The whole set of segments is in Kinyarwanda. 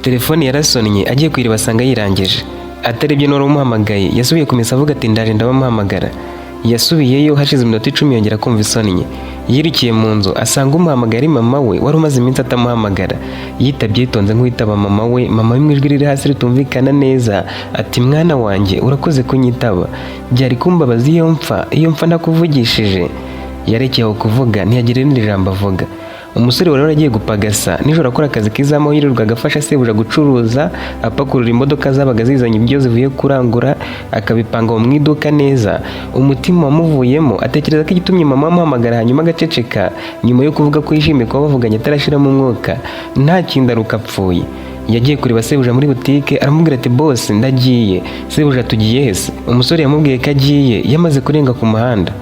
Telefone yarasonnye agiye kwireba asanga yirangije. Atarebye n'uwari umuhamagaye yasubiye kumesa avuga ati ndaje ndabamuhamagara. Yasubiyeyo hashize iminota 10 yongera kumva isonnye. Yirikiye mu nzu asanga umuhamagara ari mama we wari umaze iminsi atamuhamagara. Yitabye yitonze nk'uwitaba mama we, mama w'imwijwi riri hasi ritumvikana neza ati mwana wanjye urakoze kunyitaba. Byari kumbabaza iyo mpfa nakuvugishije. Yarekeye kuvuga ntiyagira irindi jambo avuga. Umusore wari agiye gupagasa nijoro akora akazi kizamo yirirwa agafasha sebuja gucuruza apakurura imodoka zabaga zizanye ibyo zivuye kurangura akabipanga mu iduka neza. Umutima wamuvuyemo atekereza ko igitumye mama amuhamagara hanyuma agaceceka nyuma yo kuvuga ko yishimiye kuba bavuganye atarashiramo umwuka nta kindi aruka apfuye. Yagiye kureba sebuja muri butike aramubwira ati boss ndagiye. Sebuja tugiye hese? Umusore yamubwiye ko agiye yamaze kurenga ku muhanda.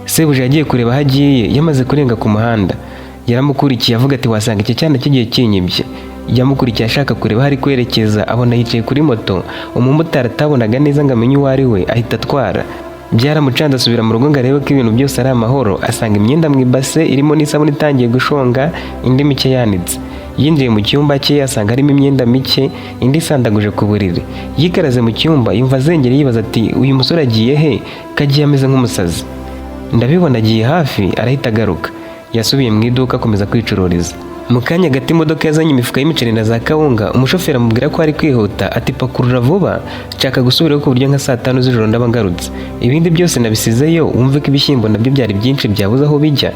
Sebuja yagiye kureba aho agiye yamaze kurenga ku muhanda. Yaramukurikiye avuga ati wasanga iki cyana kigiye kinyibye. Yamukurikiye ashaka kureba hari kwerekeza abona yicaye kuri moto. Umumotari atabonaga neza ngo amenye uwo ari we ahita atwara. Byaramucanze asubira mu rugo ngo arebe ko ibintu byose ari amahoro, asanga imyenda mu ibase irimo n'isabune itangiye gushonga indi mike yanitse. Yinjiye mu cyumba cye asanga harimo imyenda mike indi isandaguje ku buriri. Yikaraze mu cyumba yumva azengera yibaza ati uyu musore agiye he kagiye ameze nk'umusazi. Ndabibona agiye hafi arahita agaruka. Yasubiye mu iduka akomeza kwicururiza. Mu kanya gato imodoka yazanye imifuka y'imiceri na za kawunga. Umushoferi amubwira ko ari kwihuta ati pakurura vuba nshaka gusubiraho ku buryo nka saa 5 z'ijoro ndaba ngarutse. Ibindi byose nabisizeyo wumve ko ibishyimbo nabyo byari byinshi byabuze aho bijya.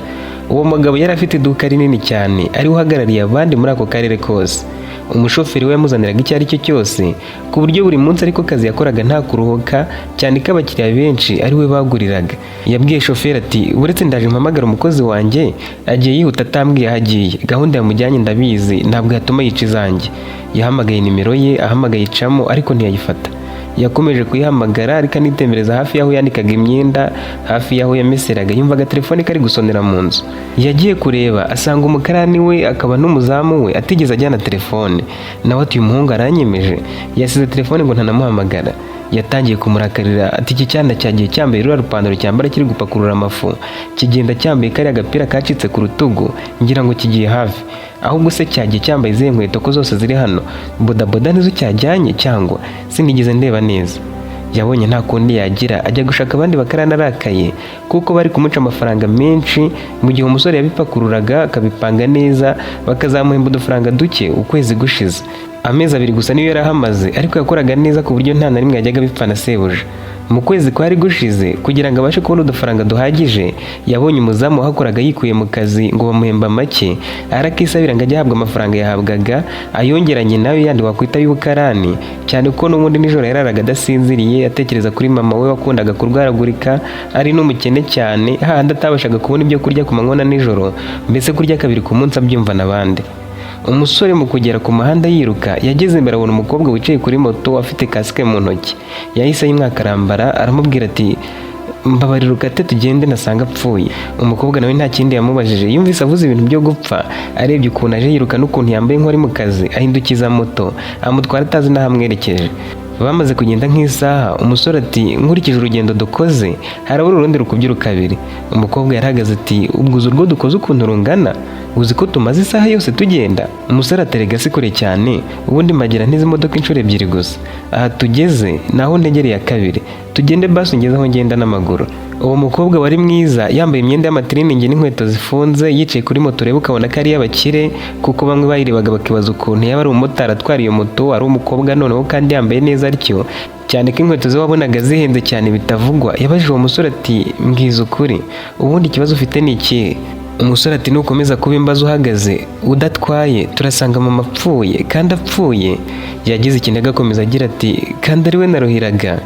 Uwo mugabo yari afite iduka rinini cyane ari uhagarariye abandi muri ako karere kose. Umushoferi we yamuzaniraga icyo ari cyo cyose ku buryo buri munsi ariko kazi yakoraga nta kuruhuka cyane ko abakiriya benshi ari we baguriraga. Yabwiye shoferi ati uretse ndaje mpamagara umukozi wanjye agiye yihuta atambwiye aho agiye, gahunda yamujyanye ndabizi ntabwo yatuma yica izanjye. Yahamagaye nimero ye ahamagaye icamo ariko ntiyayifata. Yakomeje kuyihamagara ariko anitembereza hafi y'aho yanikaga imyenda, hafi y'aho yameseraga yumvaga telefone kari gusonera mu nzu. Yagiye kureba asanga umukarani we akaba n'umuzamu we atigeze ajyana telefone. Nawe ati uyu muhungu aranyemeje yasize telefone ngo ntanamuhamagara. Yatangiye kumurakarira ati iki cyana cyagiye cyambaye rura rupandaro cyambara kiri gupakurura amafu, kigenda cyambaye kari agapira kacitse ku rutugu ngira ngo kigiye hafi. Ahubwo se cyagiye cyambaye izihe nkweto ko zose ziri hano? Bodaboda nizo cyajyanye cyangwa sinigeze ndeba neza. Yabonye nta kundi yagira ajya gushaka abandi bakarana arakaye kuko bari kumuca amafaranga menshi mu gihe umusore yabipakururaga akabipanga neza bakazamuhemba udufaranga duke ukwezi gushize. Amezi 2 gusa niyo yarahamaze ariko yakoraga neza ku buryo nta na rimwe yajyaga bipfana sebuja. Mu kwezi kwari gushize kugira ngo abashe kubona udufaranga duhagije yabonye umuzamu wahakoraga yikuye mu kazi ngo bamuhemba make arakisabira ngo ajye ahabwa amafaranga yahabwaga ayongeranye nayo yandi wakwita y'ubukarani cyane ko n'ubundi nijoro yararaga adasinziriye atekereza kuri mama we wakundaga kurwaragurika ari n'umukene cyane hahandi atabashaga kubona ibyo kurya ku manywa na nijoro, mbese kurya 2 ku munsi abyumva n'abandi. Umusore mu kugera ku muhanda yiruka yageze imbere abona umukobwa wicaye kuri moto afite kasike mu ntoki. Yahise yimwakarambara aramubwira ati mbabarira ukate tugende nasanga apfuye. Umukobwa nawe nta kindi yamubajije yumvise avuze ibintu byo gupfa arebye ukuntu aje yiruka n'ukuntu yambaye nk'ari mu kazi ahindukiza moto amutwara atazi n'aho amwerekeje. Bamaze kugenda nk'isaha umusore ati nkurikije urugendo dukoze harabura urundi rukubyiro 2. Umukobwa yarahagaze ati ubwuzu urwo dukoze ukuntu rungana uzi ko tumaze isaha yose tugenda? Umusore aterega si kure cyane ubundi magera ntizi imodoka inshuro 2 gusa. Aha tugeze naho ntegereye ya 2 tugende basi ngeze aho ngenda n'amaguru. Uwo mukobwa wari mwiza yambaye imyenda y'amatiriningi n'inkweto zifunze yicaye kuri moto reba ukabona ko ari y'abakire kuko bamwe bayirebaga bakibaza ukuntu yaba ari umumotari atwara iyo moto ari umukobwa noneho kandi yambaye neza atyo cyane ko inkweto ze wabonaga zihenze cyane bitavugwa. Yabajije uwo musore ati mbwiza ukuri ubundi ikibazo ufite ni ikihe? Umusore ati nukomeza kuba imbazo uhagaze udatwaye turasanga mama apfuye kandi apfuye. Yagize ikiniga akomeza agira ati kandi ari we naruhiraga.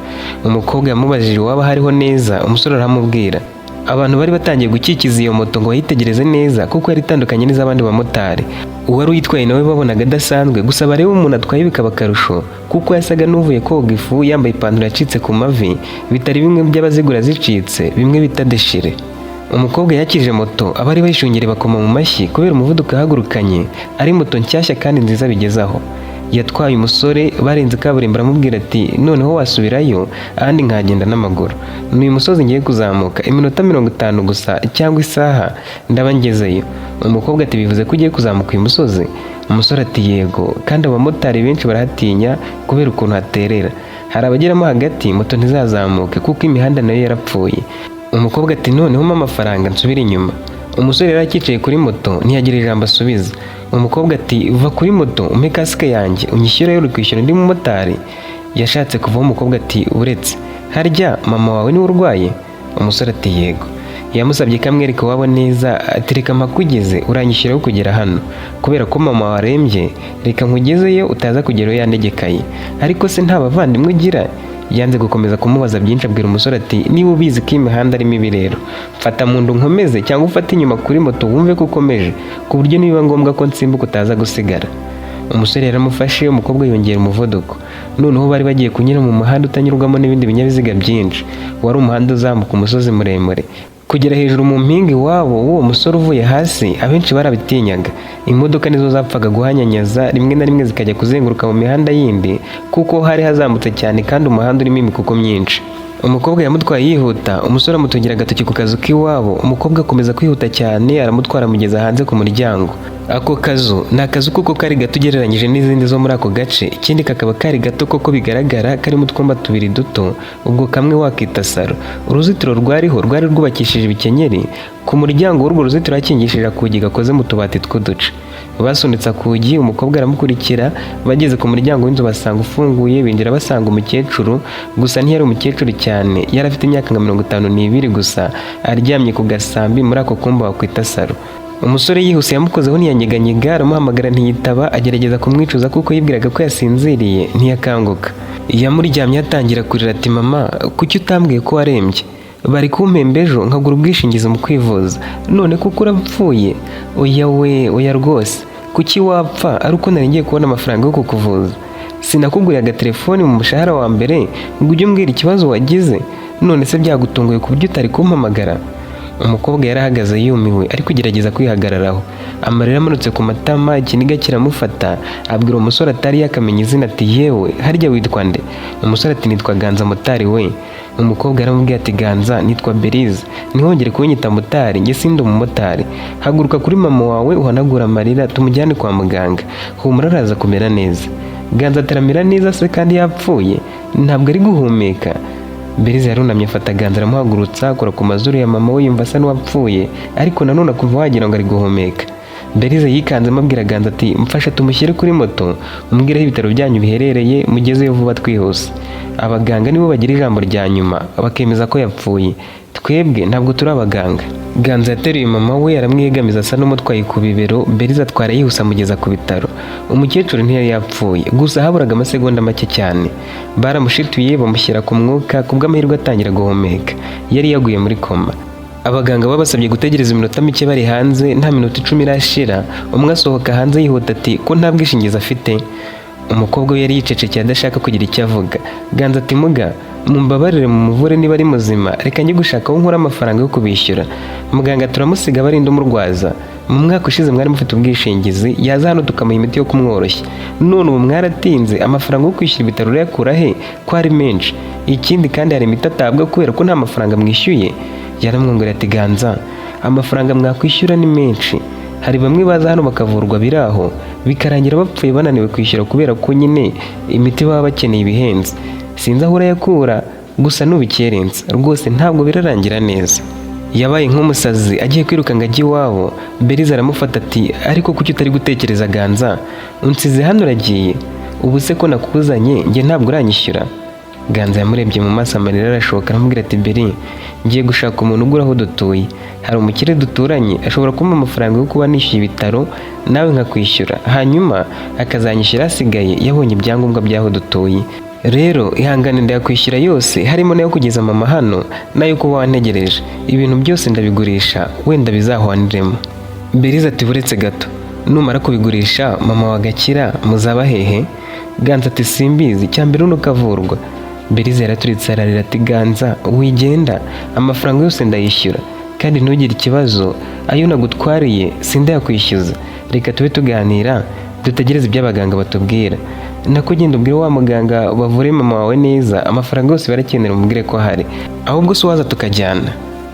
Umukobwa yamubajije waba hariho neza, umusore aramubwira. Abantu bari batangiye gukikiza iyo moto ngo bayitegereze neza kuko yari itandukanye n'izabandi bamotari. Uwari uyitwaye nawe babonaga adasanzwe gusa bareba umuntu atwaye bikaba akarusho kuko yasaga n'uvuye koga ifu yambaye ipantaro yacitse ku mavi bitari bimwe by'abazigura zicitse bimwe bita deshire. Umukobwa yakije moto abari bayishungire bakoma mu mashyi kubera umuvuduko yahagurukanye ari moto nshyashya kandi nziza bigezaho. Yatwaye umusore barenze kaburimbo aramubwira ati noneho wasubirayo ahandi nkagenda n'amaguru. N'uyu musozi ngiye kuzamuka iminota 50 gusa cyangwa isaha ndaba ngezeyo. Umukobwa ati bivuze ko ugiye kuzamuka uyu musozi? Umusore ati yego, kandi abamotari benshi barahatinya kubera ukuntu haterera. Hari abageramo hagati moto ntizazamuke kuko imihanda nayo yarapfuye. Umukobwa ati noneho mpa amafaranga nsubire inyuma. Umusore yari akicaye kuri moto ntiyagira ijambo asubiza. Umukobwa ati va kuri moto umpe kasike yanjye unyishyure uri kwishyura undi mumotari. Yashatse kuvaho. Umukobwa ati uretse, harya mama wawe niwe urwaye? Umusore ati yego. Yamusabye ko amwereka iwabo neza ati reka mpakugeze uranyishyuraho kugera hano, kubera ko mama warembye reka nkugezeyo utaza kugerayo yanegekaye. Ariko se nta bavandimwe ugira? Yanze gukomeza kumubaza byinshi, abwira umusore ati niba ubizi ko imihanda ari mibi rero fata mu nda nkomeze cyangwa ufate inyuma kuri moto wumve ko ukomeje, ku buryo nibiba ngombwa ko nsimbuka utaza gusigara. Umusore yaramufashe, umukobwa yongera umuvuduko. Noneho bari bagiye kunyura mu muhanda utanyurwamo n'ibindi binyabiziga byinshi. Wari umuhanda uzamuka umusozi muremure. Kugera hejuru mu mpinga iwabo w'uwo musore uvuye hasi abenshi barabitinyaga. Imodoka nizo zapfaga guhanyanyaza, rimwe na rimwe zikajya kuzenguruka mu mihanda yindi kuko hari hazamutse cyane kandi umuhanda urimo imikuko myinshi. Umukobwa yamutwaye yihuta, umusore amutungira agatoki ku kazu k'iwabo. Umukobwa akomeza kwihuta cyane, aramutwara amugeza hanze ku muryango. Ako kazu ni akazu kuko kari gato ugereranyije n'izindi zo muri ako gace, ikindi kakaba kari gato koko bigaragara karimo utwumba tubiri duto, ubwo kamwe wakita salo. Uruzitiro rwariho rwari rwubakishije ibikenyeri. Ku muryango w'urwo ruzitiro hakingishije akugi gakoze mu tubati tw'uduce. Basunitse akugi, umukobwa aramukurikira. Bageze ku muryango w'inzu basanga ufunguye, binjira basanga umukecuru, gusa ntiyari umukecuru cyane, yari afite imyaka nka 52 gusa, aryamye ku gasambi muri ako kumba wakwita salo. Umusore yihuse yamukozeho ntiyanyeganyega, aramuhamagara ntiyitaba, agerageza kumwicuza kuko yibwiraga ko yasinziriye, ntiyakanguka. Yamuryamye atangira kurira ati mama kuki utambwiye ko warembye? Bari kumpemba ejo nkagura ubwishingizi mu kwivuza, none kuko urapfuye? Oya we, oya rwose, kuki wapfa ari uko nari ngiye kubona amafaranga yo kukuvuza? Sinakuguriye agatelefoni mu mushahara wa mbere ngo ujye umbwira ikibazo wagize? None se byagutunguye ku buryo utari kumpamagara? Umukobwa yarahagaze yumiwe ari kugerageza kwihagararaho. Amarira amanutse ku matama, ikiniga kiramufata. Abwira umusore atari yakamenya izina ati yewe harya witwa nde? Umusore ati nitwa Ganza motari we. Umukobwa aramubwira ati Ganza nitwa Berize, ntihongere kunyita motari, njye sindi umumotari. Haguruka kuri mama wawe uhanagura amarira tumujyane kwa muganga, humura araza kumera neza. Ganza ataramera neza se kandi yapfuye? Ntabwo ari guhumeka. Berize yarunamye afata Ganza aramuhagurutsa, akora ku mazuru ya mama we yumva asa n'uwapfuye, ariko nanone akumva wagira ngo ari guhumeka. Berize yikanzemo abwira Ganza ati mfasha tumushyire kuri moto, umbwire aho ibitaro byanyu biherereye, mugezeyo vuba twihuse. Abaganga nibo bagira ijambo rya nyuma bakemeza ko yapfuye, twebwe ntabwo turi abaganga. Ganza yateruye mama we aramwegamiza asa n'umutwaye ku bibero. Berize atwara yihuse amugeza ku bitaro. Umukecuru ntiyari yapfuye, gusa haburaga amasegonda make cyane. Baramushituye bamushyira ku mwuka, kubw'amahirwe atangira guhumeka. Yari yaguye muri koma. Abaganga babasabye gutegereza iminota mike bari hanze. Nta minota 10 irashira, umwe asohoka hanze yihuta ati ko nta bwishingizi afite. Umukobwa we yari yicecekeye adashaka kugira icyo avuga. Ganza ati muga mumbabarire mu muvure niba ari muzima, reka njye gushaka aho nkura amafaranga yo kubishyura. Muganga turamusiga barinda umurwaza. Mu mwaka ushize mwari mufite ubwishingizi, yaza hano tukamuha imiti yo kumworoshya. None ubu mwaratinze, amafaranga yo kwishyura ibitaro urayakura he ko ari menshi? Ikindi kandi hari imiti atabwa kubera ko nta mafaranga mwishyuye. Yaramwongorera ati Ganza amafaranga mwakwishyura ni menshi, hari bamwe baza hano bakavurwa biraho bikarangira bapfuye bananiwe kwishyura kubera ko nyine imiti baba bakeneye ibihenze. Sinzi aho urayakura, gusa nubikerenza rwose ntabwo birarangira neza. Yabaye nk'umusazi agiye kwiruka ngo ajye iwabo. Berize aramufata ati ariko kuki utari gutekereza Ganza? Unsize hano uragiye? Ubu se ko nakuzanye njye ntabwo uranyishyura? Ganza yamurebye mu maso amarira arashoka, aramubwira ati Beri ngiye gushaka umuntu ugura aho dutuye, hari umukire duturanye ashobora kumpa amafaranga yo kuba nishyuye ibitaro nawe nkakwishyura, hanyuma akazanyishyura asigaye yabonye ibyangombwa by'aho dutuye. Rero ihangane ndayakwishyura yose, harimo nayo kugeza mama hano nayo kuba wantegereje. Ibintu byose ndabigurisha wenda bizahwaniremo. Berize ati buretse gato, numara kubigurisha mama wagakira muzaba hehe? Ganza ati simbizi, cyambere unukavurwa. Berize yaraturitse ararira ati Ganza wigenda, amafaranga yose ndayishyura kandi ntugire ikibazo, ayo nagutwariye sindayakwishyuza. Reka tube tuganira dutegereze ibyo abaganga batubwira. Nako genda ubwire wa muganga bavure mama wawe neza, amafaranga yose barakenera umubwire ko hari, ahubwo se waza tukajyana.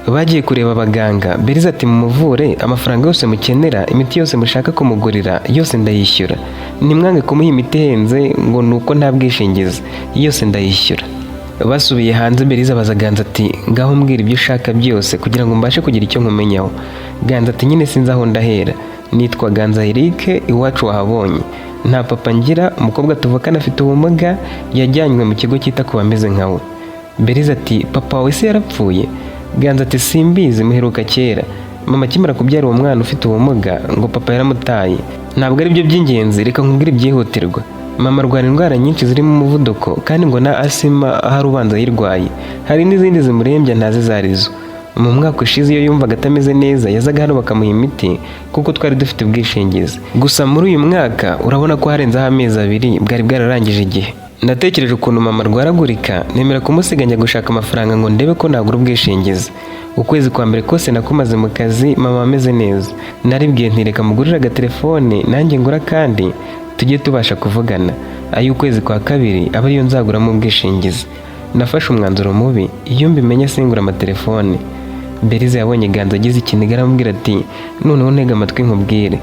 Bagiye kureba abaganga. Beriza ati mumuvure, amafaranga yose mukenera, imiti yose mushaka kumugurira yose ndayishyura. Nimwange kumuha imiti ihenze ngo nuko nta bwishingizi, yose ndayishyura. Basubiye hanze Beriza abaza Ganza ati ngaho mbwira ibyo ushaka byose kugira ngo mbashe kugira icyo nkumenyaho. Ganza ati nyine sinzi aho ndahera, nitwa Ganza Eric, iwacu wahabonye, nta papa ngira, umukobwa tuvukana afite ubumuga, yajyanywe mu kigo cyita ku bameze nkawe. Beriza ati papa wawe se yarapfuye? Ganza ati simbizi, muheruka kera, mama akimara kubyara uwo mwana ufite ubumuga ngo papa yaramutaye. Ntabwo ari byo by'ingenzi, reka nkubwire ibyihutirwa. Mama arwara indwara nyinshi zirimo umuvuduko kandi ngo na asima ahari ubanza yirwaye, hari n'izindi zimurembya ntazi zarizo. Mu mwaka ushize iyo yumvaga atameze neza yazaga hano bakamuha imiti kuko twari dufite ubwishingizi. Gusa muri uyu mwaka urabona ko harenzeho amezi 2 bwari bwararangije igihe. Natekereje ukuntu mama arwaragurika, nemera kumusiganya gushaka amafaranga ngo ndebe ko nagura ubwishingizi. Ukwezi kwa mbere kose nakumaze mu kazi mama ameze neza. Naribwiye nti reka mugurire agatelefone nanjye ngura kandi tujye tubasha kuvugana. Ay'ukwezi kwa kabiri aba ariyo nzaguramo ubwishingizi. Nafashe umwanzuro mubi, iyo mbimenye singura amatelefone. Beriza yabonye Ganza agize ikiniga aramubwira ati noneho ntega amatwi nkubwire,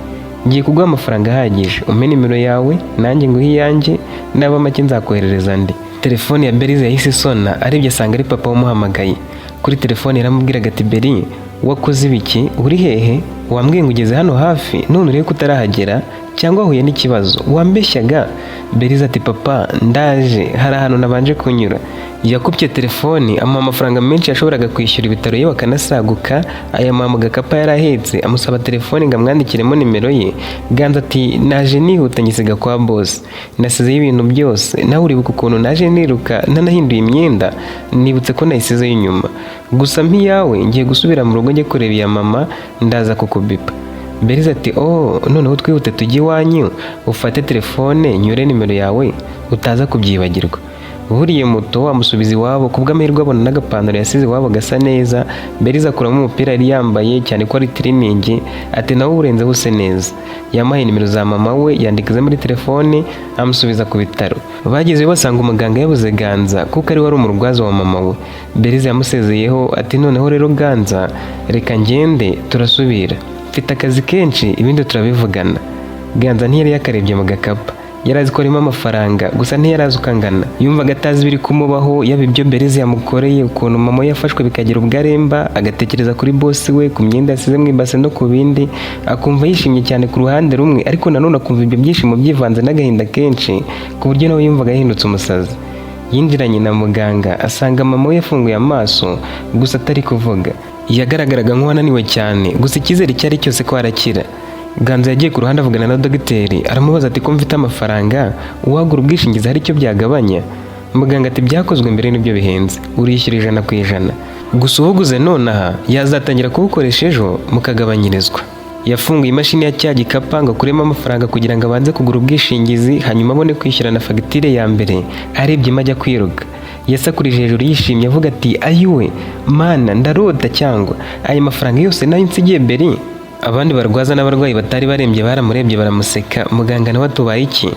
ngiye kuguha amafaranga ahagije, umpe nimero yawe nanjye nguhe iyanjye, naba make nzakoherereza andi. Telefone ya Beriza yahise isona, arebye asanga ari papa wamuhamagaye. Kuri telefone yaramubwiraga ati Beri, wakoze ibiki, uri hehe, wambwiye ngo ugeze hano hafi none urebe ko utarahagera cyangwa huye n'ikibazo, wambeshyaga? Beriza ati papa ndaje, hari ahantu nabanje kunyura. Yakubye telefoni amuha amafaranga menshi yashoboraga kwishyura ibitaro yewe akanasaguka. Aya mama Gakapa yarahetse amusaba telefoni ngo amwandikiremo nimero ye. Ganza ati naje nihuta ngisiga kwa boss, nasizeyo ibintu byose, nawe uribuka ukuntu naje niruka nanahinduye imyenda, nibutse ko nayisizeyo inyuma, gusa mpiyawe ngiye gusubira mu rugo njye kureba iya mama, ndaza kukubipa. Beriza ati noneho twihute tujye iwanyu ufate telefone nyure nimero yawe utaza kubyibagirwa. Buriye moto amusubiza iwabo, kubw'amahirwe abona n'agapantaro yasize iwabo gasa neza. Beriza akuramo umupira yari yambaye cyane ko ari tiriningi, ati nawe urenzeho use neza. Yamaye nimero za mama we yandikiza muri telefone amusubiza ku bitaro. Bagezeyo basanga umuganga yabuze Ganza kuko ari wari umurwaza wa mama we. Beriza yamusezeyeho ati noneho rero Ganza reka ngende turasubira, mfite akazi kenshi ibindi turabivugana. Ganza ntiyari yakarebye mu Gakapa, yarazi ko arimo amafaranga gusa ntiyarazi uko angana. Yumvaga atazi biri kumubaho, yaba ibyo Beriza yamukoreye, ukuntu mama yafashwe bikagira ubwaremba, agatekereza kuri boss we, ku myenda yasize mu ibase no ku bindi, akumva yishimye cyane ku ruhande rumwe ariko nanone akumva ibyo byishimo byivanze n'agahinda kenshi ku buryo nawe yumvaga yahindutse umusazi. Yinjiranye na muganga asanga mama we yafunguye amaso gusa atari kuvuga, yagaragaraga nk'uwananiwe cyane gusa icyizere cyari cyose ko arakira. Ganza yagiye ku ruhande avugana na dogiteri, aramubaza ati ko mfite amafaranga uwagura ubwishingizi hari icyo byagabanya? Muganga ati byakozwe mbere n'ibyo bihenze, urishyura 100%, gusa uwuguze nonaha yazatangira kubukoresha ejo mukagabanyirizwa. Yafunguye imashini ya cya Gikapa ngo akuremo amafaranga kugira ngo abanze kugura ubwishingizi hanyuma abone kwishyura na fagitire ya mbere. Arebye majya kwiruka, yasakurije hejuru yishimye avuga ati ayiwe mana ndarota, cyangwa aya mafaranga yose nayo nsigiye Beri. Abandi barwaza n'abarwayi batari barembye baramurebye baramuseka. Muganga nawe atubaye iki,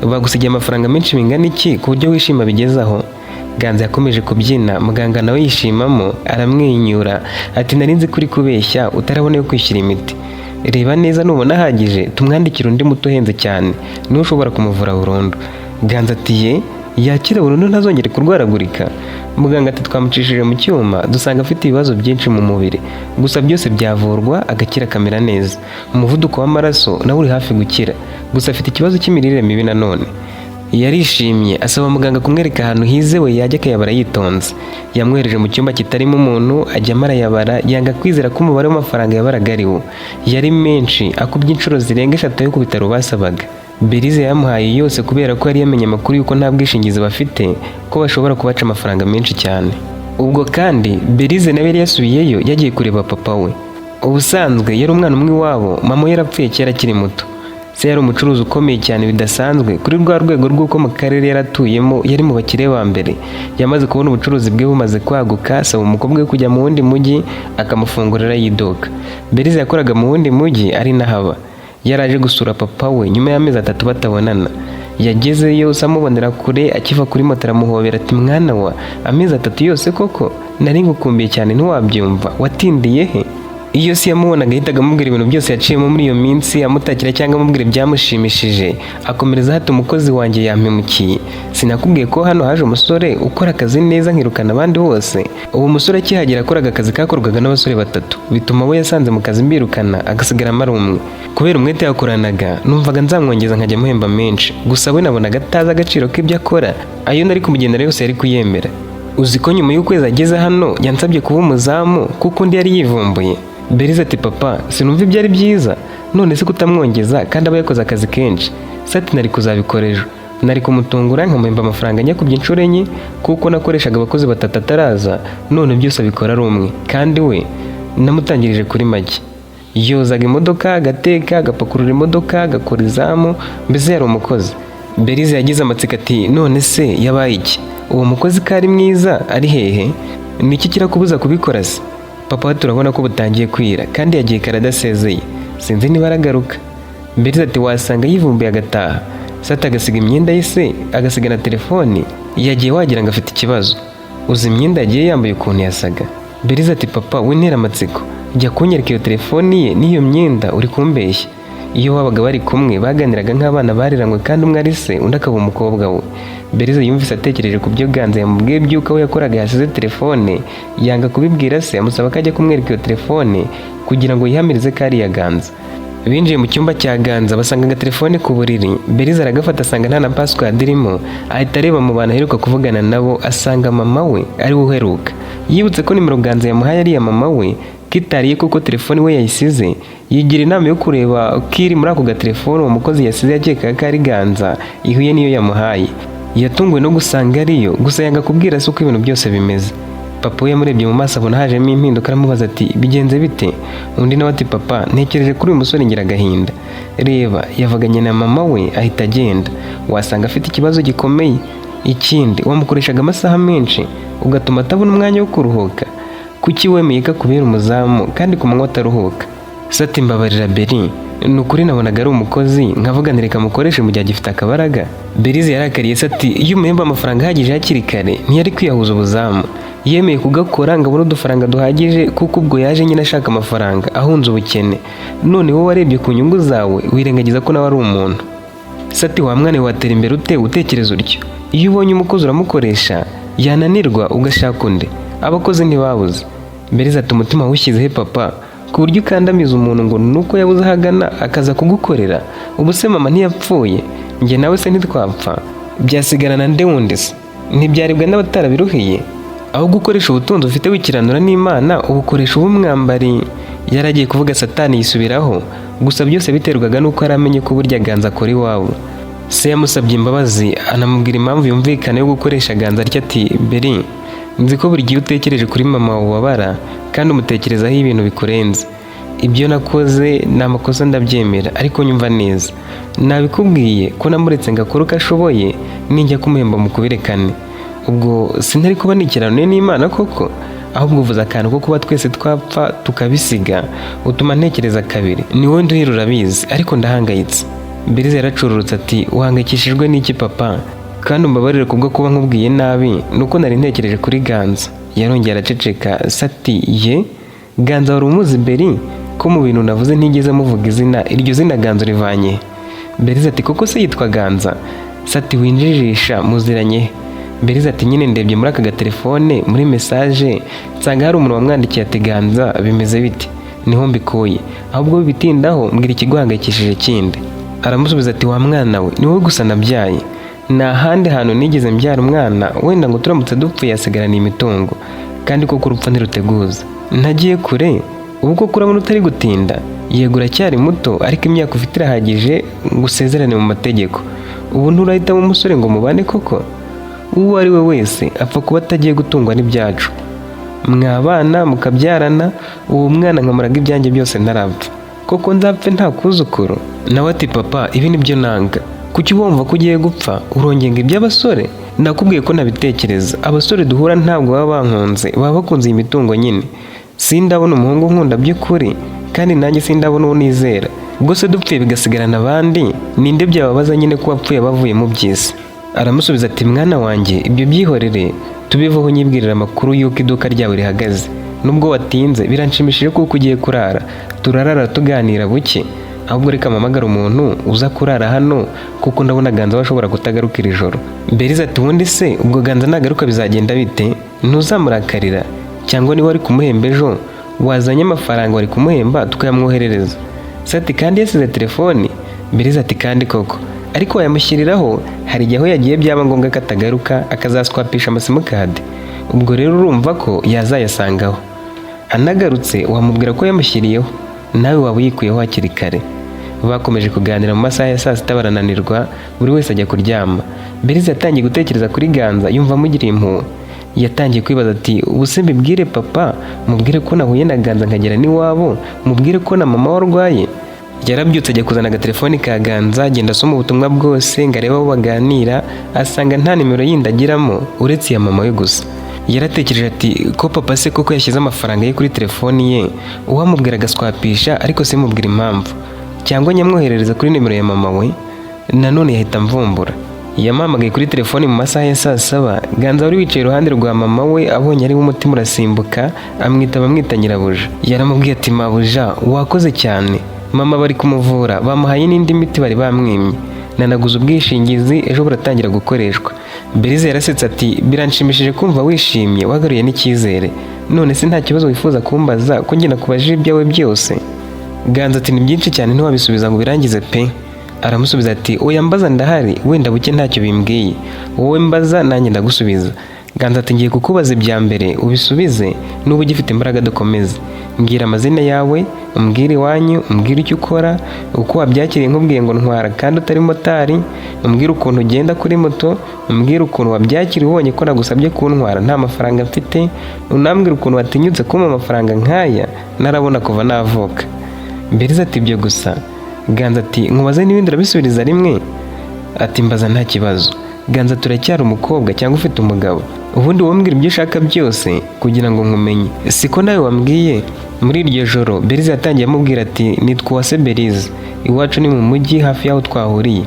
bagusigiye amafaranga menshi bingana iki ku buryo wishima bigezaho? Ganza yakomeje kubyina, muganga nawe yishimamo aramwenyura ati nari nzi kuri kubeshya utarabona yo kwishyura imiti, reba neza nubona ahagije tumwandikira undi muto uhenze cyane niwe ushobora kumuvura burundu. Ganza ati yakira burundu ntazongere kurwaragurika? Muganga ati twamucishije mu cyuma dusanga afite ibibazo byinshi mu mubiri, gusa byose byavurwa agakira akamera neza. Umuvuduko w'amaraso nawe uri hafi gukira, gusa afite ikibazo cy'imirire mibi nanone. Yarishimye asaba muganga kumwereka ahantu hizewe yajya akayabara yitonze. Yamwereje mu cyumba kitarimo umuntu ajyamo arayabara, yanga kwizera ko umubare w'amafaranga yabaraga ariwo. Yari menshi akubye inshuro zirenga 3 yo ku bitaro basabaga. Beriza yamuhaye yose kubera ko yari yamenye amakuru yuko nta bwishingizi bafite, ko bashobora kubaca amafaranga menshi cyane. Ubwo kandi Beriza nawe yari yasubiyeyo yagiye kureba papa we. Ubusanzwe yari umwana umwe iwabo, mama we yarapfuye kera akiri muto. Se yari umucuruzi ukomeye cyane bidasanzwe kuri rwa rwego rw'uko mu karere yaratuyemo yari mu bakire ba mbere. Yamaze kubona ubucuruzi bwe bumaze kwaguka, asaba umukobwa we kujya mu wundi mujyi akamufungurira yidoka. Beriza yakoraga mu wundi mujyi ari nahaba. Yaraje gusura papa we nyuma y'amezi 3 batabonana. Yagezeyo samubonera kure, akiva kuri moto aramuhobera ati mwana wa amezi 3 yose koko? nari ngukumbiye cyane ntiwabyumva, watindiye he? Iyo si yamubonaga ahitaga amubwira ibintu byose yaciyemo muri iyo minsi, amutakira cyangwa amubwira ibyamushimishije. Akomereza hati umukozi wanjye yampemukiye, sinakubwiye ko hano haje umusore ukora akazi neza nkirukana abandi bose? Uwo musore akihagera akoraga akazi kakorwaga n'abasore 3, bituma we yasanze mu kazi mbirukana agasigaramo ari umwe. Kubera umwete yakoranaga numvaga nzamwongeza nkajya muhemba menshi, gusa we nabonaga atazi agaciro k'ibyo akora. Ayo nari kumugendera yose yari kuyemera. Uzi ko nyuma y'ukwezi ageze hano yansabye kuba umuzamu kuko undi yari yivumbuye. Beriza ati papa, sinumva ibyo ari byiza, none se kutamwongeza kandi aba yakoze akazi kenshi? Sati nari kuzabikora ejo, nari kumutungura nkamuhemba amafaranga nyakubye inshuro enye kuko nakoreshaga abakozi 3 ataraza, none byose abikora ari umwe, kandi we namutangirije kuri make. Yozaga imodoka, agateka, agapakurura imodoka, agakora izamu, mbese yari umukozi. Beriza yagize amatsiko ati none se yabaye iki? Uwo mukozi ko ari mwiza ari hehe? Niki kirakubuza kubikora se? Papa turabona ko butangiye kwira kandi yagiye karadasezeye, sinzi niba aragaruka. Beriza ati wasanga yivumbuye agataha. Sati agasiga imyenda ye se, agasiga na telefoni, yagiye wagira ngo afite ikibazo. Uzi imyenda yagiye yambaye ukuntu yasaga? Beriza ati papa wintera amatsiko, jya kunyereka iyo telefoni ye n'iyo myenda uri kumbeshya. Iyo babaga bari kumwe baganiraga nk'abana bariranywe kandi umwe ari se undi akaba umukobwa we. Beriza yumvise atekereje ku byo Ganza yamubwiye by'uko we yakoraga yasize telefone, yanga kubibwira se, amusaba ko ajya kumwereka iyo telefone kugira ngo yihamirize ko ari iya Ganza. Binjiye mu cyumba cya Ganza basanga agatelefone ku buriri. Beriza aragafata asanga nta na password irimo, ahita areba mu bantu aheruka kuvugana nabo asanga mama we ari we uheruka. Yibutse ko nimero Ganza yamuhaye ari iya mama we, kitariye kuko telefone we yayisize, yigira inama yo kureba kiri muri ako gatelefone uwo mukozi yasize yakekaga ko ari Ganza ihuye niyo yamuhaye. Yatunguwe no gusanga ariyo, gusa yanga kubwira se uko ibintu byose bimeze. Papa we yamurebye mu maso abona hajemo impinduka, aramubaza ati bigenze bite? Undi nawe ati papa ntekereje kuri uyu musore ngira agahinda. Reba yavuganye na mama we ahita agenda, wasanga afite ikibazo gikomeye. Ikindi wamukoreshaga amasaha menshi ugatuma atabona umwanya wo kuruhuka. Kuki wemeye ko kubera umuzamu kandi ku manywa ataruhuka? Sati mbabarira Beri, nukuri nabonaga ari umukozi nkavuga ntireka mukoreshe mu gihe agifite akabaraga. Beriza yarakariye Sati iyo umuhemba amafaranga ahagije hakiri kare ntiyari kwiyahuza ubuzamu. Yemeye kugakora ngo abone udufaranga duhagije kuko ubwo yaje nyine ashaka amafaranga ahunze ubukene. None wowe warebye ku nyungu zawe wirengagiza ko nawe ari umuntu. Sati wa mwana watera imbere ute utekereza utyo? Iyo ubonye umukozi uramukoresha yananirwa ugashaka undi. Abakozi ntibabuze. Beriza ati umutima wishyizehe papa ku buryo ukandamiza umuntu ngo nuko yabuze ahagana akaza kugukorera. Ubu se mama ntiyapfuye, njye nawe se ntitwapfa, byasigarana nde wundi se? Ntibyaribwa n'abatarabiruhiye? Aho gukoresha ubutunzi ufite wikiranura n'Imana ubukoresha ubumwambari. Yaragiye kuvuga Satani yisubiraho, gusa byose biterwaga nuko aramenye ko burya Ganza akora iwabo. Se yamusabye imbabazi anamubwira impamvu yumvikana yo gukoresha Ganza atya ati Beri, nzi ko buri gihe utekereje kuri mama wawe ubabara kandi umutekerezaho ibintu bikurenze. Ibyo nakoze ni amakosa ndabyemera, ariko nyumva neza. Nabikubwiye ko namuretse ngakora uko ashoboye ninjya kumuhemba mu kubirekane. Ubwo sinari kuba nikiranuye n'Imana koko? Ahubwo uvuze akantu ko kuba twese twapfa tukabisiga utuma ntekereza kabiri. Ni wowe nduhira urabizi, ariko ndahangayitse. Beriza yaracururutse ati uhangayikishijwe n'iki papa? Kandi umbabarire kubwo kuba nkubwiye nabi nuko nari ntekereje kuri Ganza. Yarongera araceceka. Sati ye Ganza wari umuzi Beri? Ko mu bintu navuze ntigeze muvuga izina, iryo zina Ganza rivanye? Beriza ati koko se yitwa Ganza? Sati winjijisha muziranye? Beriza ati nyine ndebye muri aka gatelefone muri message nsanga hari umuntu wamwandikiye ati Ganza bimeze bite? Niho mbikuye, ahubwo bitindaho mbwira ikiguhangayikishije kindi. Aramusubiza ati wa mwana we ni wowe gusa nabyaye, nta handi hantu nigeze mbyara umwana, wenda ngo turamutse dupfuye yasigarana imitungo, kandi koko urupfa ntiruteguza. Ntagiye kure, ubu koko urabona utari gutinda? Yego uracyari muto ariko imyaka ufite irahagije ngo usezerane mu mategeko. Ubu nturahitamo umusore ngo mubane koko? Uwo ari we wese apfa kuba atagiye gutungwa n'ibyacu. Mwabana mukabyarana, uwo mwana nkamuraga ibyanjye byose ntarapfa. Koko nzapfe nta kuzukuru? Nawe ati papa ibi nibyo nanga. Kuki wumva ko ugiye gupfa urongenga iby'abasore? Nakubwiye ko nabitekereza, abasore duhura ntabwo baba bankunze, baba bakunze iyi mitungo nyine. Sindabona umuhungu nkunda by'ukuri, kandi nanjye sindabona uwo nizera. Ubwo se dupfuye bigasigarana abandi, ninde byababaza nyine ko wapfuye bavuye mu by'isi? Aramusubiza ati mwana wanjye ibyo byihorere, tubivaho nyibwirira amakuru y'uko iduka ryawe rihagaze. Nubwo watinze biranshimishije kuko ugiye kurara, turarara tuganira buke. Ahubwo reka mpamagara umuntu uza kurara hano kuko ndabona Ganza washobora kutagaruka iri joro. Beriza ati ubundi se ubwo Ganza nagaruka bizagenda bite? Ntuzamurakarira cyangwa niba wari kumuhemba ejo wazanye amafaranga wari kumuhemba tukayamwoherereza. Sati kandi yasize telefoni. Beriza ati kandi koko, ariko wayamushyiriraho hari igihe aho yagiye byaba ngombwa katagaruka akazaswapisha amasimukadi. Ubwo rero urumva ko yazayasangaho. Anagarutse wamubwira ko yamushyiriyeho, nawe waba uyikuyeho hakiri kare. Bakomeje kuganira mu masaha ya saa sita barananirwa, buri wese ajya kuryama. Beriza yatangiye gutekereza kuri Ganza yumva amugiriye impuhwe. Yatangiye kwibaza ati ubu se mbibwire papa, mubwire ko nahuye na Ganza nkagera n'iwabo, mubwire ko na mama warwaye. Yarabyutse ajya kuzana agatelefoni ka Ganza, agenda asoma ubutumwa bwose ngo arebe aho baganira, asanga nta nimero yindi agiramo uretse iya mama we gusa. Yaratekereje ati ko papa se koko yashyize amafaranga ye kuri telefoni ye, uwamubwira agaswapisha ariko simubwira impamvu, cyangwa nyamwoherereza kuri nimero ya mama we. Nanone yahita mvumbura. Yamuhamagaye kuri telefoni mu masaha ya saa saba. Ganza wari wicaye iruhande rwa mama we abonye ari umutima urasimbuka, amwita nyirabuja. Yaramubwiye ati mabuja wakoze cyane, mama bari kumuvura bamuhaye n'indi miti bari bamwimye, nanaguze ubwishingizi ejo buratangira gukoreshwa. Beriza yarasetse ati biranshimishije kumva wishimye wagaruye n'icyizere, none se nta kibazo wifuza kumbaza ko njye nakubajije ibyawe byose? Ganza ati ni byinshi cyane ntiwabisubiza ngo birangize pe. Aramusubiza ati oya mbaza ndahari, wenda buke ntacyo bimbwiye, wowe mbaza nanjye ndagusubiza. Ganza ati ngiye kukubaza ibya mbere ubisubize n'ubu ugifite imbaraga dukomeze. Mbwira amazina yawe, umbwire iwanyu, umbwire icyo ukora, uko wabyakiriye nkubwiye ngo ntwara kandi utari motari, umbwire ukuntu ugenda kuri moto, umbwire ukuntu wabyakiriye ubonye ko nagusabye kuntwara nta mafaranga mfite, unambwire ukuntu watinyutse kumpa amafaranga nk'aya narabona kuva navuka. Beriza ati ibyo gusa? Ganza ati nkubaze n'ibindi urabisubiriza rimwe? Ati mbaza nta kibazo. Ganza turacyari umukobwa cyangwa ufite umugabo? Ubundi wombwira ibyo ushaka byose kugira ngo nkumenye, siko nawe wambwiye? Muri iryo joro Beriza yatangiye amubwira ati nitwa Uwase Beriza, iwacu ni mu mujyi hafi y'aho twahuriye,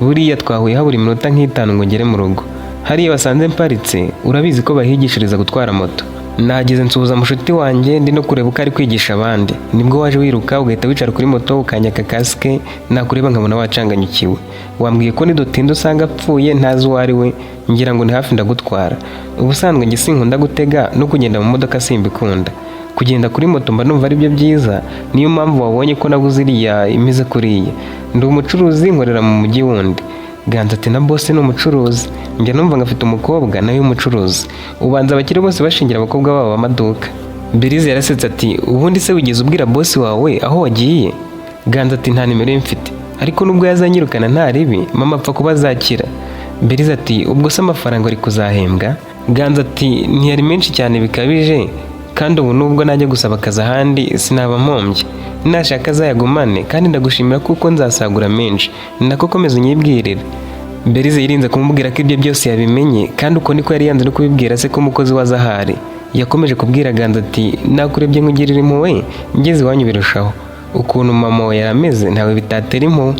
buriya twahuye habura iminota nk'itanu ngo ngere mu rugo. Hariya basanze mparitse urabizi ko bahigishiriza gutwara moto. Nageze nsuhuza mushuti wanjye ndi no kureba uko ari kwigisha abandi, nibwo waje wiruka ugahita wicara kuri moto ukanyaka kasike, nakureba nkabona wacanganyukiwe. Wambwiye ko nidutinda usanga apfuye ntazi uwo ari we, ngira ngo ni hafi ndagutwara. Ubusanzwe njye sinkunda gutega no kugenda mu modoka simbikunda, kugenda kuri moto mba numva ari byo byiza, niyo mpamvu wabonye ko naguze iriya imeze kuriya. Ndi umucuruzi nkorera mu mujyi wundi. Ganza ati na boss ni umucuruzi, njya numva ngafite umukobwa nawe umucuruzi, ubanza abakire bose bashingira abakobwa babo amaduka. Beriza yarasetse ati ubundi se wigeze ubwira boss wawe aho wagiye? Ganza ati nta nimero ye mfite, ariko nubwo yazanyirukana nta ribi mama apfa kuba azakira. Beriza ati ubwo se amafaranga ari kuzahembwa? Ganza ati ntiyari menshi cyane bikabije, kandi ubu nubwo najya gusaba akazi ahandi sinaba mpombye, nashaka azayagumane kandi ndagushimira kuko nzasagura menshi, nako komeza unyibwirire. Beriza yirinze kumubwira ko ibyo byose yabimenye, kandi uko niko yari yanze no kubibwira se ko umukozi wa Zahari. Yakomeje kubwira Ganza ati nakurebye nkugirira impuhwe, ngeze iwanyu birushaho. Ukuntu mama we yarameze ntawe bitatera impuhwe.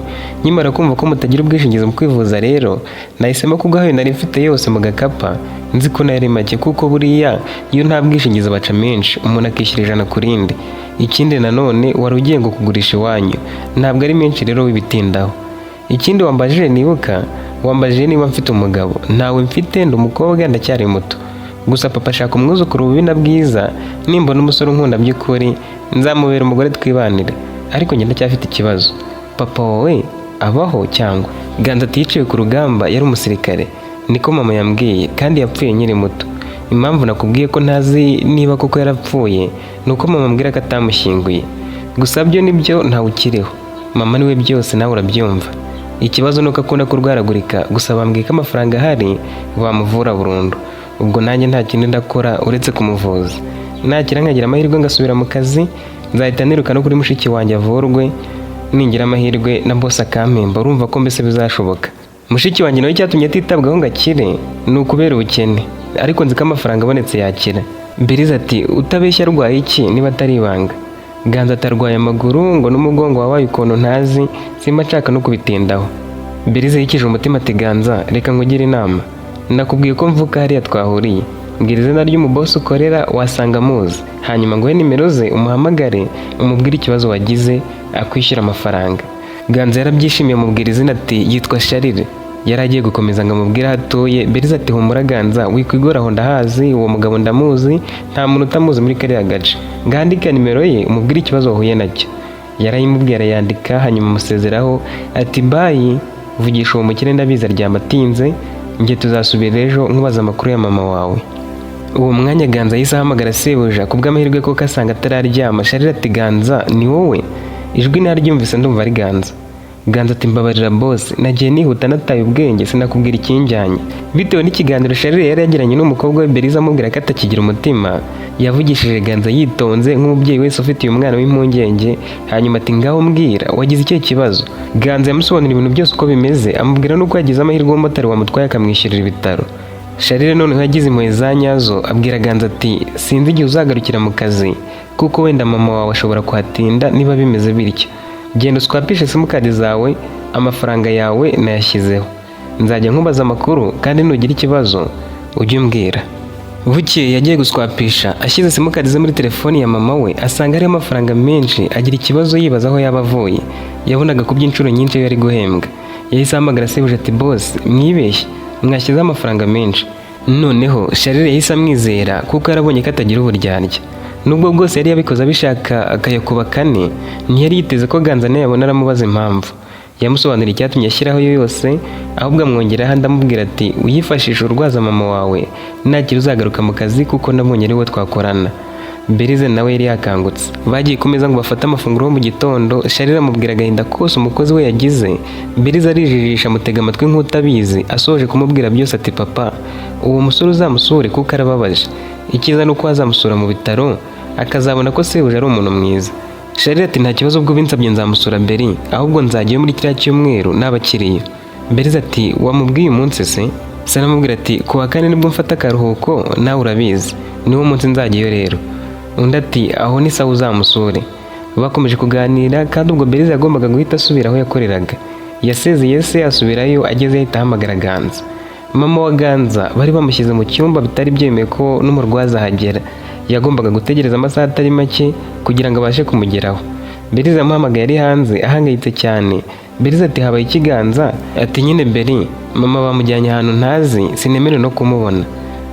Nyimara kumva ko mutagira ubwishingizi mu kwivuza rero nahisemo kugahayo nari mfite yose mu gakapa, nzi ko nari make kuko buriya iyo nta bwishingizi baca menshi umuntu akishyira 100 ku rindi. Ikindi nanone wari ugiye ngo kugurisha iwanyu, ntabwo ari menshi rero wibitindaho. Ikindi wambajije nibuka, wambajije niba mfite umugabo. Ntawe mfite, ndi umukobwa ndacyari muto. Gusa papa ashaka umwuzukuru bubi na bwiza, nimbona umusore unkunda by'ukuri nzamubera umugore twibanire. Ariko njye ndacyafite ikibazo, papa wowe abaho cyangwa? Ganza ati yiciwe ku rugamba, yari umusirikare, niko mama yambwiye, kandi yapfuye nkiri muto. Impamvu nakubwiye ko ntazi niba koko yarapfuye nuko mama ambwira ko atamushyinguye. Gusa byo nibyo ntawe ukiriho, mama niwe byose nawe urabyumva. Ikibazo nuko akunda kurwaragurika, gusa bambwiye ko amafaranga ahari bamuvura burundu. Ubwo nanjye nta kintu ndakora uretse kumuvuza. Nakira nkagira amahirwe ngasubira mu kazi, nzahita niruka no kuri mushiki wanjye avurwe, ningira amahirwe na boss akampemba, urumva ko mbese bizashoboka. Mushiki wanjye nawe cyatumye atitabwaho ngakire ni ukubera ubukene, ariko nzi ko amafaranga abonetse yakira. Beriza ati utabeshya arwaye iki niba atari ibanga? Ganza atarwaye amaguru ngo n'umugongo wabaye ukuntu ntazi, simba nshaka no kubitindaho. Beriza yikije umutima ati Ganza reka nkugire inama, nakubwiye ko mvuka hariya twahuriye, mbwira izina ry'umubosi ukorera wasanga amuzi, hanyuma nguhe nimero ze umuhamagare umubwire ikibazo wagize akwishyura amafaranga. Ganza yarabyishimiye amubwira izina ati yitwa Charles. Yari agiye gukomeza ngo amubwire aho atuye. Beriza ati humura Ganza, wikwigora aho ndahazi, uwo mugabo ndamuzi, nta muntu utamuzi muri kariya gace. Ngandika nimero ye umubwire ikibazo wahuye nacyo. Yarayimubwiye arayandika, hanyuma amusezeraho ati bayi, vugisha uwo mukire ndabizi aryama atinze, njye tuzasubira ejo nkubaza amakuru ya mama wawe. Uwo mwanya Ganza yahise ahamagara sebuja, kubw'amahirwe koko asanga atararyama. Charles ati Ganza ni wowe? Ijwi naryumvise ndumva ari Ganza. Ganza ati mbabarira boss, nagiye nihuta nataye ubwenge sinakubwira ikinjyanye. Bitewe n'ikiganiro Charles yari yagiranye n'umukobwa we Beriza amubwira ko atakigira umutima, yavugishije Ganza yitonze nk'umubyeyi wese ufite uyu mwana w'impungenge, hanyuma ati ngaho mbwira wagize icyo kibazo. Ganza yamusobanurira ibintu byose uko bimeze, amubwira n'uko yagize amahirwe umumotari wamutwaye akamwishyurira ibitaro. Charles noneho yagize impuhwe za nyazo, abwira Ganza ati sinzi igihe uzagarukira mu kazi kuko wenda mama wawe ashobora kuhatinda niba bimeze bityo. Genda uswapishe simukadi zawe, amafaranga yawe nayashyizeho, nzajya nkubaza amakuru kandi nugira ikibazo ujye umbwira. Bukeye yagiye guswapisha, ashyize simukadi ze muri telefoni ya mama we asanga hariho amafaranga menshi, agira ikibazo yibaza aho yaba avuye. Yabonaga ku by'inshuro nyinshi yari guhembwa. Yahise ahamagara sebuja ati boss mwibeshye, mwashyizeho amafaranga menshi. Noneho Charles yahise amwizera kuko yarabonye ko atagira uburyarya. Nubwo bwose yari yabikoze abishaka akayakuba kane, ntiyari yiteze ko Ganza nawe yabona aramubaza impamvu. Yamusobanurira icyatumye ashyiraho yose, ahubwo amwongeraho ndamubwira ati uyifashisha urwaza mama wawe ntakiri uzagaruka mu kazi kuko nabonye ari we twakorana. Berize nawe yari yakangutse. Bagiye ku meza ngo bafate amafunguro mu gitondo. Charles amubwira agahinda kose umukozi we yagize. Berize arijijisha amutega amatwi nk'utabizi, asoje kumubwira byose ati papa, uwo musore uzamusure kuko arababaje. Icyiza ni uko azamusura mu bitaro akazabona ko sebuja ari umuntu mwiza. Charles ati nta kibazo ubwo binsabye nzamusura Beri, ahubwo nzajyayo muri kiriya cyumweru n'abakiriya. Berize ati wamubwiye umunsi se? Se aramubwira ati kuwa kane nibwo mfata akaruhuko nawe urabizi, niwo munsi nzajyayo rero. Undi ati aho ni sawa uzamusure. Bakomeje kuganira kandi ubwo Berize yagombaga guhita asubira aho yakoreraga. Yasezeye se asubirayo, ageze ahita ahamagara Ganza. Mama wa Ganza bari bamushyize mu cyumba bitari byemeye ko n'umurwaza ahagera. Yagombaga gutegereza amasaha atari make kugira ngo abashe kumugeraho. Berize amuhamagaye ari hanze ahangayitse cyane. Berize ati habaye ikiganza? Ati nyine Beri, mama bamujyanye ahantu ntazi sinemerewe no kumubona.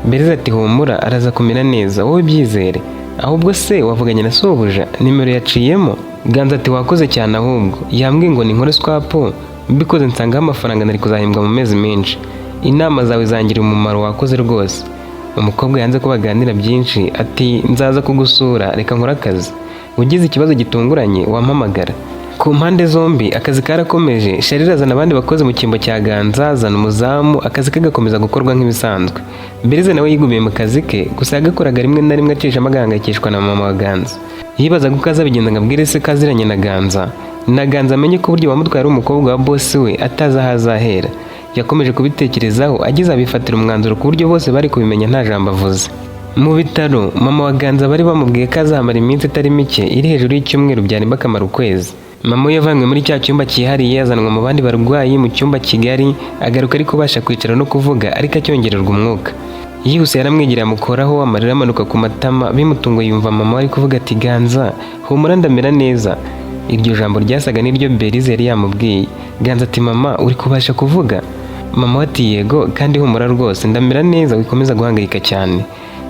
Berize ati humura araza kumera neza wowe byizere. Ahubwo se wavuganye na sobuja nimero yaciyemo? Ganza ati wakoze cyane, ahubwo yambwiye ngo ninkore swapo, mbikoze nsangaho amafaranga nari kuzahembwa mu mezi menshi. Inama zawe zangira umumaro, wakoze rwose. Umukobwa yanze ko baganira byinshi ati nzaza kugusura reka nkora akazi, ugize ikibazo gitunguranye wampamagara. Ku mpande zombi akazi karakomeje. Charles azana abandi bakozi mu cyimbo cya Ganza, azana umuzamu, akazi ke gakomeza gukorwa nk'ibisanzwe. Berize nawe yigumiye mu kazi ke, gusa yagakoraga rimwe na rimwe acishamo agahangayikishwa na mama wa Ganza. Yibazaga uko azabigenza ngo abwire se ko aziranye na Ganza. Na Ganza amenye ko buryo wamutwaye ari umukobwa wa boss we atazi aho azahera. Yakomeje kubitekerezaho ageze abifatira umwanzuro ku buryo bose bari kubimenya nta jambo avuze. Mu bitaro mama wa Ganza bari bamubwiye ko azahamara iminsi itari mike iri hejuru y'icyumweru byarimo akamara ukwezi. Mama we yavanywe muri cya cyumba cyihariye yazanwa mu bandi barwayi mu cyumba kigari, agaruka ari kubasha kwicara no kuvuga ariko acyongererwa umwuka. Yihuse yaramwegereye amukoraho, amarira amanuka ku matama, bimutunguye yumva mama ari kuvuga ati Ganza humura ndamera neza. Iryo jambo ryasaga n'iryo Berize yari yamubwiye. Ganza ati mama uri kubasha kuvuga? Mama ati yego kandi humura rwose ndamera neza wikomeza guhangayika cyane.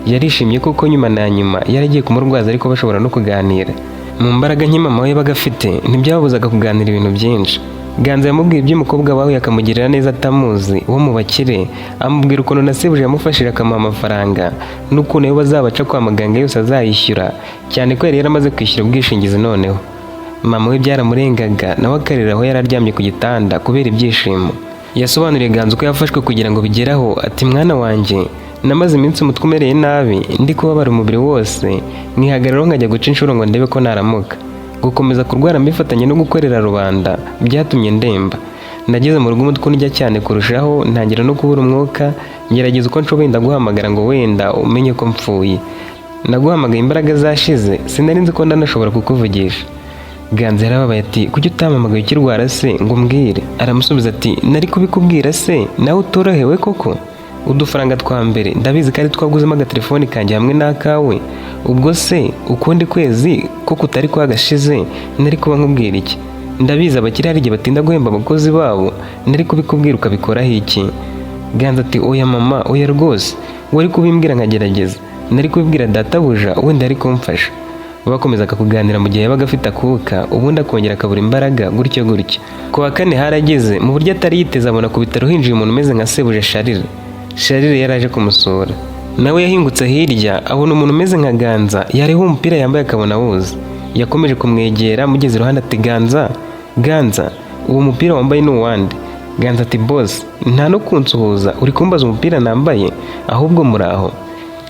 Yarishimye kuko nyuma na nyuma yaragiye kumurwaza ariko bashobora no kuganira. Mu mbaraga nke mama we yabaga afite ntibyababuzaga kuganira ibintu byinshi. Ganza yamubwiye iby'umukobwa wawe akamugirira neza atamuzi wo mu bakire, amubwira ukuntu na sebuja yamufashije akamuha amafaranga n'ukuntu yo bazabaca kwa muganga yose azayishyura, cyane ko yari yaramaze kwishyura ubwishingizi. Noneho mama we byaramurengaga nawe akarira aho yari aryamye ku gitanda kubera ibyishimo. Yasobanuriye Ganza uko yafashwe kugira ngo bigeraho ati mwana wanjye namaze iminsi umutwe umereye nabi, ndi kubabara umubiri wose, nkihagararaho nkajya guca inshuro ngo ndebe ko naramuka. Gukomeza kurwara mbifatanye no gukorera rubanda byatumye ndemba. Nageze mu rugo umutwe undya cyane kurushaho, ntangira no kubura umwuka, ngerageza uko nshoboye ndaguhamagara ngo wenda umenye ko mpfuye. Naguhamagaye imbaraga zashize, sinari nzi ko ndanashobora kukuvugisha. Ganza yarababaye ati kuki utampamagaye ukirwara se ngo umbwire? Aramusubiza ati nari kubikubwira se nawe utorohewe koko? udufaranga twa mbere ndabizi ko ari twaguzemo agatelefoni kanjye hamwe n'akawe, ubwo se ukundi kwezi ko kutari kwagashize nari kuba nkubwira iki? Ndabizi abakire hari igihe batinda guhemba abakozi babo, nari kubikubwira ukabikoraho iki? Ganza ati oya mama, oya rwose, wari kubimbwira nkagerageza, nari kubibwira databuja wenda ari kumfasha. Bakomezaga kuganira mu gihe yabaga afite akuka, ubundi akongera akabura imbaraga gutyo gutyo. Ku wa kane harageze, mu buryo atari yiteze abona ku bitaro hinjiye umuntu umeze nka sebuja Charles. Charles yaraje kumusura, nawe yahingutse hirya abona umuntu umeze nka Ganza, yariho umupira yambaye akabona awuzi. Yakomeje kumwegera, mugeze iruhande ati Ganza, uwo mupira wambaye ni uwande? Ganza ati boss, nta no kunsuhuza, uri kumbaza umupira nambaye, ahubwo muraho.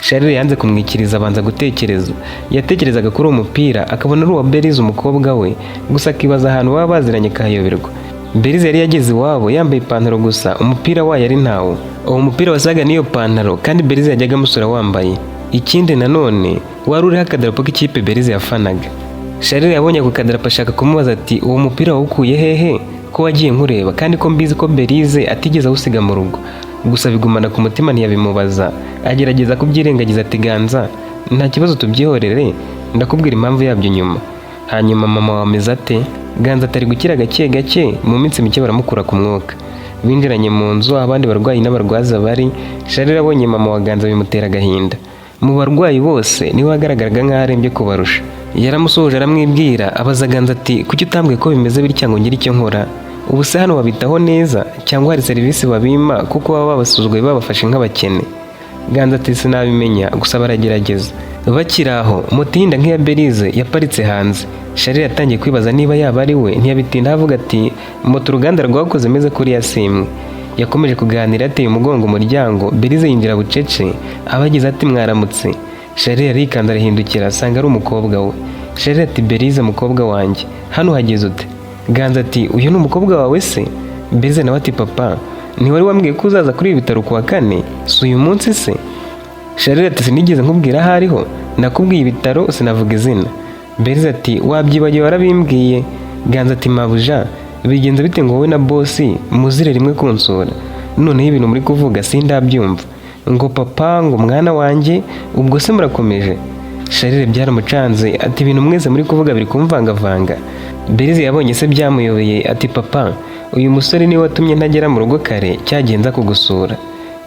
Charles yanze kumwikiriza, abanza gutekereza. Yatekerezaga kuri uwo mupira akabona ari uwa Belize umukobwa we, gusa akibaza ahantu baba baziranye kayoberwa. Belize yari yageze iwabo yambaye ipantaro gusa, umupira wayo ari ntawo. Uwo mupira wasaga n'iyo pantaro kandi Belize yajyaga amusura wambaye. Ikindi nanone wari uriho akadarapo k'ikipe Belize yafanaga. Charles yabonye ako kadarapo ashaka kumubaza ati uwo mupira wawukuye hehe ko wagiye nkureba, kandi ko mbizi ko Belize atigeze awusiga mu rugo. Gusa bigumana ku mutima ntiyabimubaza, agerageza kubyirengagiza ati Ganza, nta kibazo tubyihorere, ndakubwira impamvu yabyo nyuma. Hanyuma mama wameze ate? Ganza atari gukira gake gake, mu minsi mike baramukura ku mwuka. Binjiranye mu nzu, abandi barwayi n'abarwaza bari. Charles abonye mama wa Ganza bimutera agahinda. Mu barwayi bose niwe wagaragaraga nk'aho arembye kubarusha. Yaramusohoje aramwibwira, abaza Ganza ati kuki utambwiye ko bimeze bitya ngo ngire icyo nkora? Ubu se hano babitaho neza cyangwa hari serivisi babima kuko baba babasuzuguye babafashe nk'abakene? Ganza ati sinabimenya, gusa baragerageza. Bakiri aho moto yinda nk'iya Belize yaparitse hanze. Charles yatangiye kwibaza niba yaba ari we, ntiyabitinda avuga ati moto uruganda rwakoze meze kuri yasimwe. Yakomeje kuganira ateye umugongo umuryango, Belize yinjira bucece, abagize ati mwaramutse. Charles yarikanda arahindukira asanga ari umukobwa we. Charles ati Belize mukobwa wanjye, hano hageze ute? Ganza ati uyu ni umukobwa wawe se? Belize nawe ati papa, ntiwari wambwiye ko uzaza kuri ibi bitaro ku wa kane, si uyu munsi se? Charles ati sinigeze nkubwira aho ariho, nakubwiye ibitaro sinavuga izina. Belize ati wabyibagiwe warabimbwiye. Ganza ati mabuja, bigenze bite ngo wowe na bosi muzire rimwe kunsura? Noneho ibintu muri kuvuga sindabyumva. Ngo papa, ngo mwana wanjye, ubwo se murakomeje? Charles byaramucanze ati ibintu mwese muri kuvuga biri kumvangavanga. Belize yabonye se byamuyobeye ati papa, uyu musore niwe watumye ntagera mu rugo kare cyagenza kugusura.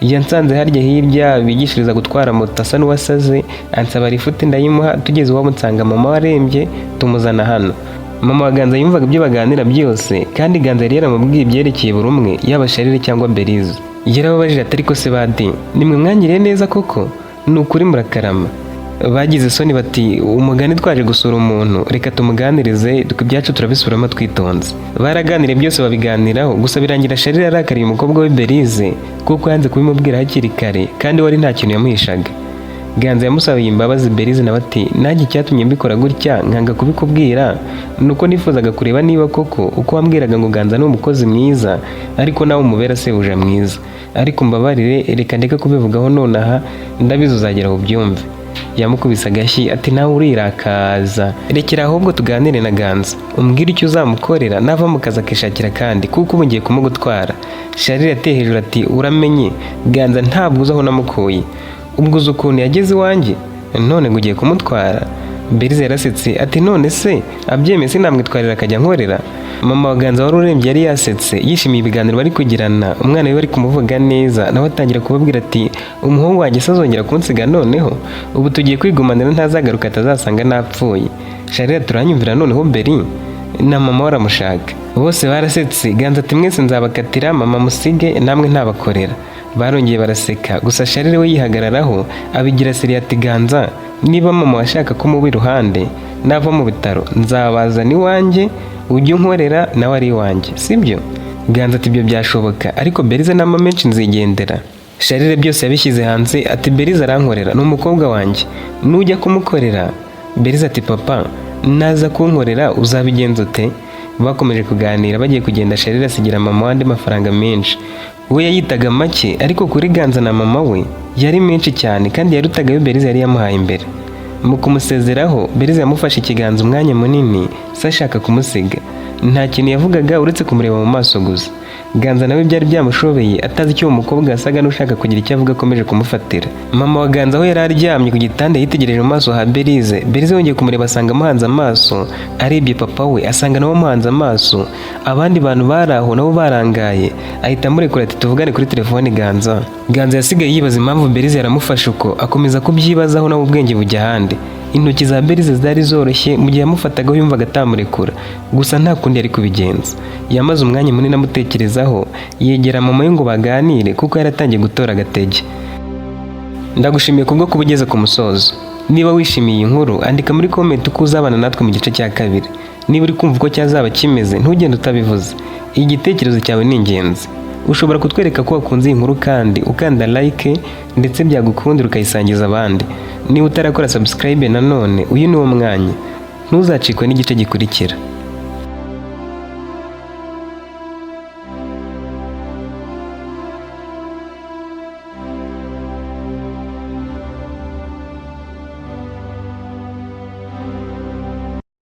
Yansanze harya hirya bigishiriza gutwara moto asa n'uwasaze, ansaba rifuti ndayimuha, tugeze iwabo nsanga mama warembye tumuzana hano. Mama wa Ganza yumvaga ibyo baganira byose, kandi Ganza yari yaramubwiye ibyerekeye buri umwe, yaba Charles cyangwa Belize. Yarababajije ati ariko se badi, nimwe mwangiriye neza koko? Ni ukuri murakarama? Bagize isoni bati umugani twaje gusura umuntu, reka tumuganirize ibyacu turabisubiramo twitonze. Baraganiriye byose babiganiraho, gusa birangira Charles yarakariye umukobwa we Belize kuko yanze kubimubwira hakiri kare kandi wari nta kintu yamuhishaga. Ganza yamusabiye imbabazi Belize nawe ati nanjye icyatumye mbikora gutya nkanga kubikubwira nuko nifuzaga kureba niba koko uko wambwiraga ngo Ganza ni umukozi mwiza ariko nawe umubera sebuja mwiza, ariko mbabarire reka ndeka kubivugaho nonaha, ndabizi uzagera ubyumve. Yamukubise agashyi ati nawe urirakaza, rekera ahubwo tuganire na Ganza, umbwire icyo uzamukorera nava mu kazi akishakira kandi kuko ubu ngiye kumugutwara. Charles yateye hejuru ati uramenye Ganza ntabwo uzi aho namukuye, ubwo uzi ukuntu yageze iwanjye none ngo ugiye kumutwara? Belize yarasetse ati none se abyemeye sinamwitwarira akajya nkorera? Mama wa Ganza wari urembye yari yasetse yishimiye ibiganiro bari kugirana, umwana we bari kumuvuga neza, nawe atangira kubabwira ati umuhungu wanjye se azongera kunsiga noneho? Ubu tugiye kwigumanira ntazagaruka atazasanga napfuye. Charles turanyumvira noneho Beli na mama waramushaka. Bose barasetse. Ganza ati mwese nzabakatira mama musige namwe ntabakorera. Barongeye baraseka, gusa Charles we yihagararaho abigira seriye ati Ganza, niba mama washaka ko mubi iruhande nava mu bitaro nzabazana iwanjye ujye unkorera nawe ari iwanjye, sibyo? Ganza ati ibyo byashoboka, ariko Belize n'ama menshi nzigendera. Charles byose yabishyize hanze ati Belize arankorera, ni umukobwa wanjye, nujya kumukorera? Belize ati papa, naza kunkorera uzabigenza ute? Bakomeje kuganira, bagiye kugenda Charles asigira mama wandi mafaranga menshi. We yayitaga make, ariko kuri Ganza na mama we yari menshi cyane kandi yarutaga yo Belize yari yamuhaye imbere. Mu kumusezeraho Belize yamufashe ikiganza umwanya munini, se ashaka kumusiga. Nta kintu yavugaga uretse kumureba mu maso gusa. Ganza nawe byari byamushobeye atazi icyo uwo mukobwa yasaga n'ushaka kugira icyo avuga akomeje kumufatira. Mama wa Ganza aho yari aryamye ku gitanda yitegereje mu maso ha Berize. Berize yongeye kumureba asanga amuhanze amaso, arebye papa we asanga nawe amuhanze amaso. Abandi bantu bari aho nabo barangaye, ahita amurekura ati tuvugane kuri telefone Ganza. Ganza yasigaye yibaza impamvu Berize yaramufashe uko, akomeza kubyibazaho nawe ubwenge bujya ahandi. Intoki za Berize zari zoroshye mu gihe yamufataga yumvaga atamurekura, gusa nta kundi yari kubigenza. Yamaze umwanya munini amutekerezaho, yegera mama we ngo baganire kuko yaratangiye gutora agatege. Ndagushimiye kubwo kuba ugeze ku musozo. Niba wishimiye iyi nkuru andika muri comment uko uzabana natwe mu gice cya kabiri. Niba uri kumva uko cyazaba kimeze ntugende utabivuze. Igitekerezo cyawe ni ingenzi. Ushobora kutwereka ko wakunze iyi nkuru kandi ukanda like ndetse byagukundira ukayisangiza abandi. Niba utarakora subscribe nanone uyu ni wo mwanya. Ntuzacikwe n'igice gikurikira.